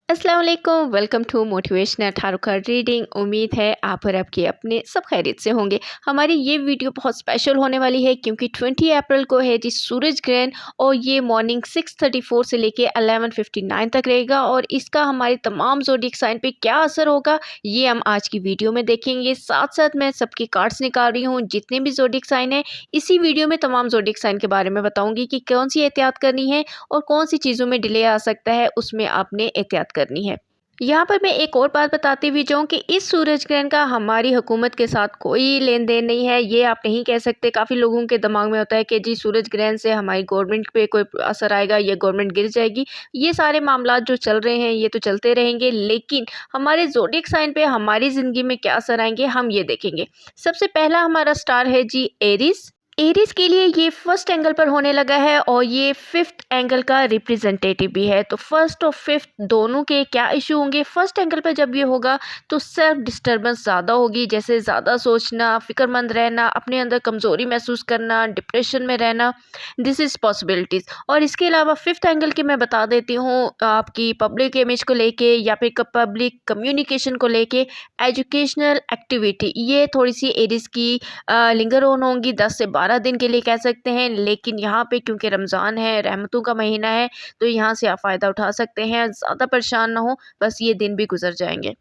अस्सलाम वालेकुम, welcome to motivational थारुकार reading. उम्मीद है आप और आपके अपने सब खैरियत से होंगे। हमारी ये वीडियो बहुत स्पेशल होने वाली है क्योंकि 20 अप्रैल को है जी सूरज ग्रहण, और ये मॉर्निंग 6:34 से लेके 11:59 तक रहेगा। और इसका हमारे तमाम ज़ोडिएक साइन पे क्या असर होगा ये हम आज की वीडियो में देखेंगे। साथ साथ मैं सबके कार्ड्स निकाल रही हूँ, जितने भी ज़ोडिएक साइन है इसी वीडियो में तमाम ज़ोडिएक साइन के बारे में बताऊँगी कि कौन सी एहतियात करनी है और कौन सी चीज़ों में डिले आ सकता है, उसमें आपने एहतियात करनी है। यहाँ पर मैं एक और बात बताती हुई जाऊँ कि इस सूरज ग्रहण का हमारी हुकूमत के साथ कोई लेन देन नहीं है। ये आप नहीं कह सकते। काफ़ी लोगों के दिमाग में होता है कि जी सूरज ग्रहण से हमारी गवर्नमेंट पे कोई असर आएगा या गवर्नमेंट गिर जाएगी। ये सारे मामलात जो चल रहे हैं ये तो चलते रहेंगे, लेकिन हमारे ज़ोडिएक साइन पे हमारी ज़िंदगी में क्या असर आएंगे हम ये देखेंगे। सबसे पहला हमारा स्टार है जी एरीज। एरीज के लिए ये फर्स्ट एंगल पर होने लगा है और ये फिफ्थ एंगल का रिप्रेजेंटेटिव भी है। तो फर्स्ट और फिफ्थ दोनों के क्या इशू होंगे? फर्स्ट एंगल पर जब ये होगा तो सेल्फ डिस्टर्बेंस ज़्यादा होगी, जैसे ज़्यादा सोचना, फिक्रमंद रहना, अपने अंदर कमज़ोरी महसूस करना, डिप्रेशन में रहना। This is possibilities. और इसके अलावा फिफ्थ एंगल की मैं बता देती हूँ, आपकी पब्लिक इमेज को लेके या फिर पब्लिक कम्युनिकेशन को लेके, एजुकेशनल एक्टिविटी, ये थोड़ी सी एरीज की लिंगर ऑन होंगी 10 से 12 दिन के लिए कह सकते हैं। लेकिन यहाँ पे क्योंकि रमज़ान है, रहमतों का महीना है, तो यहाँ से आप फ़ायदा उठा सकते हैं। ज़्यादा परेशान ना हो, बस ये दिन भी गुजर जाएंगे।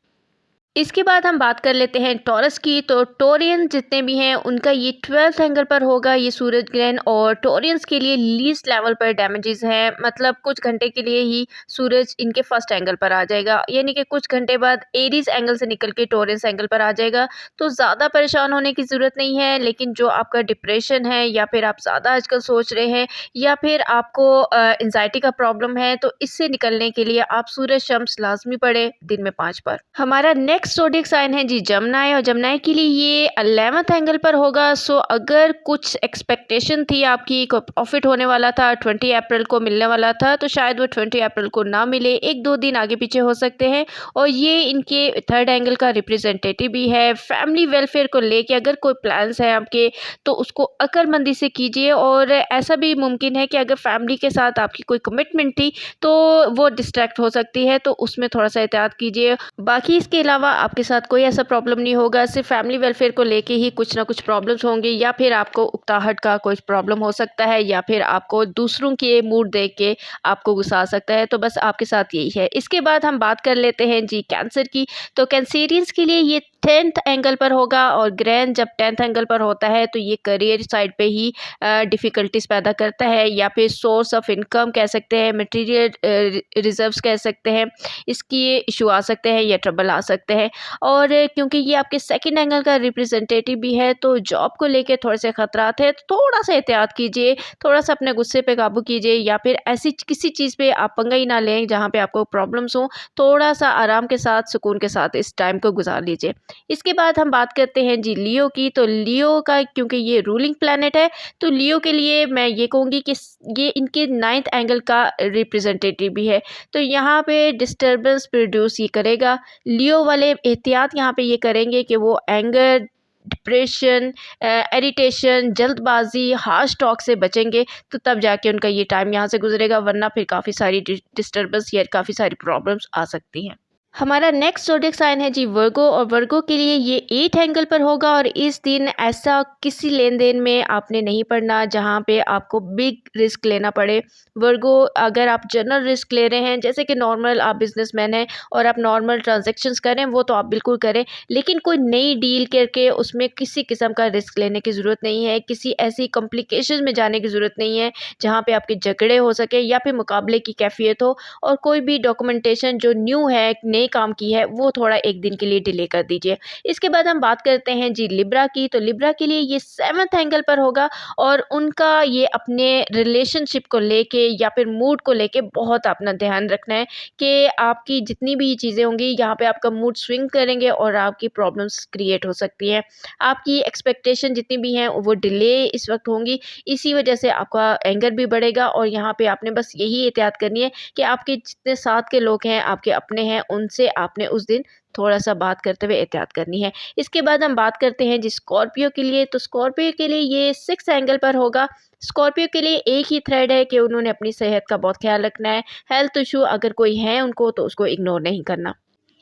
इसके बाद हम बात कर लेते हैं टॉरस की। तो टोरियन जितने भी हैं उनका ये 12th एंगल पर होगा ये सूरज ग्रहण, और टोरियंस के लिए लीस्ट लेवल पर डैमेजेस हैं। मतलब कुछ घंटे के लिए ही सूरज इनके फर्स्ट एंगल पर आ जाएगा, यानी कि कुछ घंटे बाद एरीज एंगल से निकल के टोरियंस एंगल पर आ जाएगा। तो ज़्यादा परेशान होने की ज़रूरत नहीं है, लेकिन जो आपका डिप्रेशन है या फिर आप ज़्यादा आजकल सोच रहे हैं या फिर आपको एंजाइटी का प्रॉब्लम है, तो इससे निकलने के लिए आप सूरज शम्स लाजमी पढ़े दिन में 5 बार। हमारा नेक्स्ट ज़ोडिएक साइन है जी जमनाई, और जमनाई के लिए ये 11th एंगल पर होगा। सो अगर कुछ एक्सपेक्टेशन थी आपकी, को प्रॉफिट होने वाला था, 20 अप्रैल को मिलने वाला था, तो शायद वो 20 अप्रैल को ना मिले, 1-2 दिन आगे पीछे हो सकते हैं। और ये इनके थर्ड एंगल का रिप्रेजेंटेटिव भी है। फैमिली वेलफेयर को लेके अगर कोई प्लान्स हैं आपके, तो उसको अक्लमंदी से कीजिए। और ऐसा भी मुमकिन है कि अगर फैमिली के साथ आपकी कोई कमिटमेंट थी तो वो डिस्ट्रैक्ट हो सकती है, तो उसमें थोड़ा सा एहतियात कीजिए। बाकी इसके अलावा आपके साथ कोई ऐसा प्रॉब्लम नहीं होगा, सिर्फ फैमिली वेलफेयर को लेके ही कुछ ना कुछ प्रॉब्लम्स होंगी, या फिर आपको उकताहट का कोई प्रॉब्लम हो सकता है, या फिर आपको दूसरों के मूड देख के आपको गुस्सा आ सकता है। तो बस आपके साथ यही है। इसके बाद हम बात कर लेते हैं जी कैंसर की। तो कैंसेरियंस के लिए ये 10th एंगल पर होगा, और ग्रहण जब 10th एंगल पर होता है तो ये करियर साइड पे ही डिफ़िकल्टीज पैदा करता है, या फिर सोर्स ऑफ इनकम कह सकते हैं, मटेरियल रिजर्व्स कह सकते हैं, इसकी इशू आ सकते हैं या ट्रबल आ सकते हैं। और क्योंकि ये आपके सेकंड एंगल का रिप्रेजेंटेटिव भी है, तो जॉब को लेके थोड़े से खतरात हैं, तो थोड़ा सा एहतियात कीजिए, थोड़ा सा अपने गुस्से पे काबू कीजिए, या फिर ऐसी किसी चीज़ पे आप पंगा ही ना लें जहाँ पे आपको प्रॉब्लम्स हो। थोड़ा सा आराम के साथ, सुकून के साथ इस टाइम को गुजार लीजिए। इसके बाद हम बात करते हैं जी लियो की। तो लियो का क्योंकि ये रूलिंग प्लैनेट है, तो लियो के लिए मैं ये कहूँगी कि ये इनके 9th एंगल का रिप्रेजेंटेटिव भी है। तो यहाँ पे डिस्टर्बेंस प्रोड्यूस ये करेगा। लियो वाले एहतियात यहाँ पे ये करेंगे कि वो एंगर, डिप्रेशन, इरिटेशन, जल्दबाजी, हार्श टॉक से बचेंगे, तो तब जाके उनका ये टाइम यहाँ से गुजरेगा, वरना फिर काफ़ी सारी डिस्टर्बेंस या काफ़ी सारी प्रॉब्लम्स आ सकती हैं। हमारा नेक्स्ट ज़ोडिएक साइन है जी वर्गो, और वर्गो के लिए ये 8 एंगल पर होगा। और इस दिन ऐसा किसी लेन देन में आपने नहीं पड़ना जहाँ पे आपको बिग रिस्क लेना पड़े। वर्गो, अगर आप जनरल रिस्क ले रहे हैं, जैसे कि नॉर्मल आप बिजनेसमैन हैं और आप नॉर्मल ट्रांजैक्शंस करें, वो तो आप बिल्कुल करें, लेकिन कोई नई डील करके उसमें किसी किस्म का रिस्क लेने की ज़रूरत नहीं है। किसी ऐसी कॉम्प्लिकेशन में जाने की ज़रूरत नहीं है जहाँ पे आपके झगड़े हो सके या फिर मुकाबले की कैफियत हो। और कोई भी डॉक्यूमेंटेशन जो न्यू है, नए काम की है, वो थोड़ा 1 दिन के लिए डिले कर दीजिए। इसके बाद हम बात करते हैं जी लिब्रा की। तो लिब्रा के लिए ये 7th एंगल पर होगा, और उनका ये अपने रिलेशनशिप को लेके या फिर मूड को लेके बहुत अपना ध्यान रखना है कि आपकी जितनी भी चीज़ें होंगी यहाँ पे आपका मूड स्विंग करेंगे और आपकी प्रॉब्लम्स क्रिएट हो सकती हैं। आपकी एक्सपेक्टेशन जितनी भी हैं वो डिले इस वक्त होंगी, इसी वजह से आपका एंगर भी बढ़ेगा। और यहाँ पे आपने बस यही एहतियात करनी है कि आपके जितने साथ के लोग हैं, आपके अपने हैं, उनसे उससे आपने उस दिन थोड़ा-सा बात करते हुए एहतियात करनी है। इसके बाद हम बात करते हैं जी स्कॉर्पियो के लिए, तो स्कॉर्पियो के लिए ये 6th एंगल पर होगा। स्कॉर्पियो के लिए एक ही थ्रेड है कि उन्होंने अपनी सेहत का बहुत ख़्याल रखना है। हेल्थ इश्यू अगर कोई है उनको तो उसको इग्नोर नहीं करना।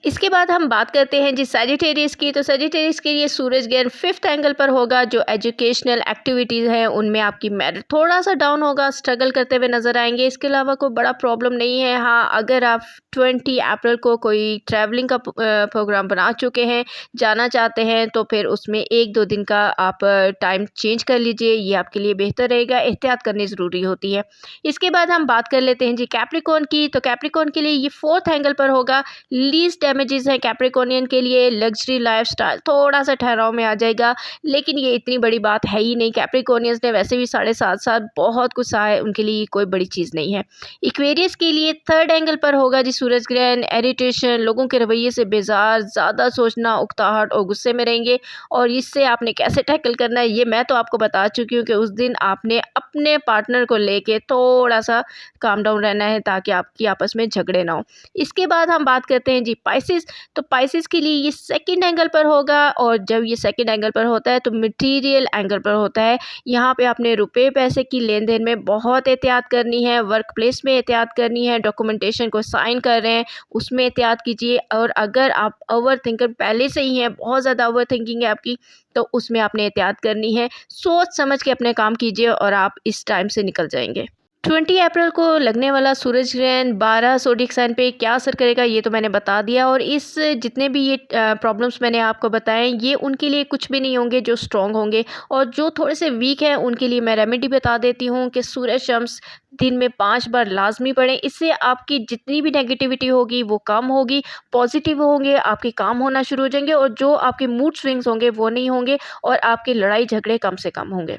इसके बाद हम बात करते हैं जी सैजिटेरियस की, तो सैजिटेरियस के लिए सूरज ग्रहण 5th एंगल पर होगा। जो एजुकेशनल एक्टिविटीज़ हैं उनमें आपकी मेरिट थोड़ा-सा डाउन होगा, स्ट्रगल करते हुए नज़र आएँगे। इसके अलावा कोई बड़ा प्रॉब्लम नहीं है। हाँ, अगर आप 20 अप्रैल को कोई ट्रैवलिंग का प्रोग्राम बना चुके हैं, जाना चाहते हैं, तो फिर उसमें 1-2 दिन का आप टाइम चेंज कर लीजिए, ये आपके लिए बेहतर रहेगा। एहतियात करनी ज़रूरी होती है। इसके बाद हम बात कर लेते हैं जी कैप्रिकॉर्न की, तो कैप्रिकॉर्न के लिए ये 4th एंगल पर होगा। लीस्ट डैमेजेस हैं कैप्रिकॉर्नियन के लिए। लग्जरी लाइफस्टाइल थोड़ा-सा ठहराव में आ जाएगा, लेकिन ये इतनी बड़ी बात है ही नहीं। कैप्रिकॉर्नियंस ने वैसे भी 7.5 साल बहुत कुछ सहा है, उनके लिए कोई बड़ी चीज़ नहीं है। एक्वेरियस के लिए 3rd एंगल पर होगा जी सूरज ग्रहण। इरिटेशन, लोगों के रवैये से बेजार, ज़्यादा सोचना, उकताहट और गुस्से में रहेंगे, और इससे आपने कैसे टैकल करना है ये मैं तो आपको बता चुकी हूँ कि उस दिन आपने अपने पार्टनर को लेके थोड़ा-सा काम डाउन रहना है ताकि आपकी आपस में झगड़े ना हो। इसके बाद हम बात करते हैं जी पाइसेस, तो पाइसेस के लिए ये 2nd एंगल पर होगा, और जब ये 2nd एंगल पर होता है तो मटेरियल एंगल पर होता है। यहाँ पे आपने रुपए पैसे की लेन देन में बहुत एहतियात करनी है, वर्क प्लेस में एहतियात करनी है, डॉक्यूमेंटेशन को साइन कर रहे हैं उसमें एहतियात कीजिए। और अगर आप ओवर थिंकर पहले से ही हैं, बहुत ज़्यादा ओवर थिंकिंग है आपकी, तो उसमें आपने एहतियात करनी है। सोच समझ के अपने काम कीजिए और आप इस टाइम से निकल जाएंगे। 20 अप्रैल को लगने वाला सूरज ग्रहण 12 ज़ोडिएक साइन पे क्या असर करेगा ये तो मैंने बता दिया, और इस जितने भी ये प्रॉब्लम्स मैंने आपको बताए ये उनके लिए कुछ भी नहीं होंगे जो स्ट्रॉन्ग होंगे, और जो थोड़े से वीक हैं उनके लिए मैं रेमेडी बता देती हूँ कि सूर्य शम्स दिन में 5 बार लाजमी पढ़ें। इससे आपकी जितनी भी नेगेटिविटी होगी वो कम होगी, पॉजिटिव होंगे, आपके काम होना शुरू हो जाएंगे, और जो आपके मूड स्विंग्स होंगे वो नहीं होंगे, और आपके लड़ाई झगड़े कम से कम होंगे।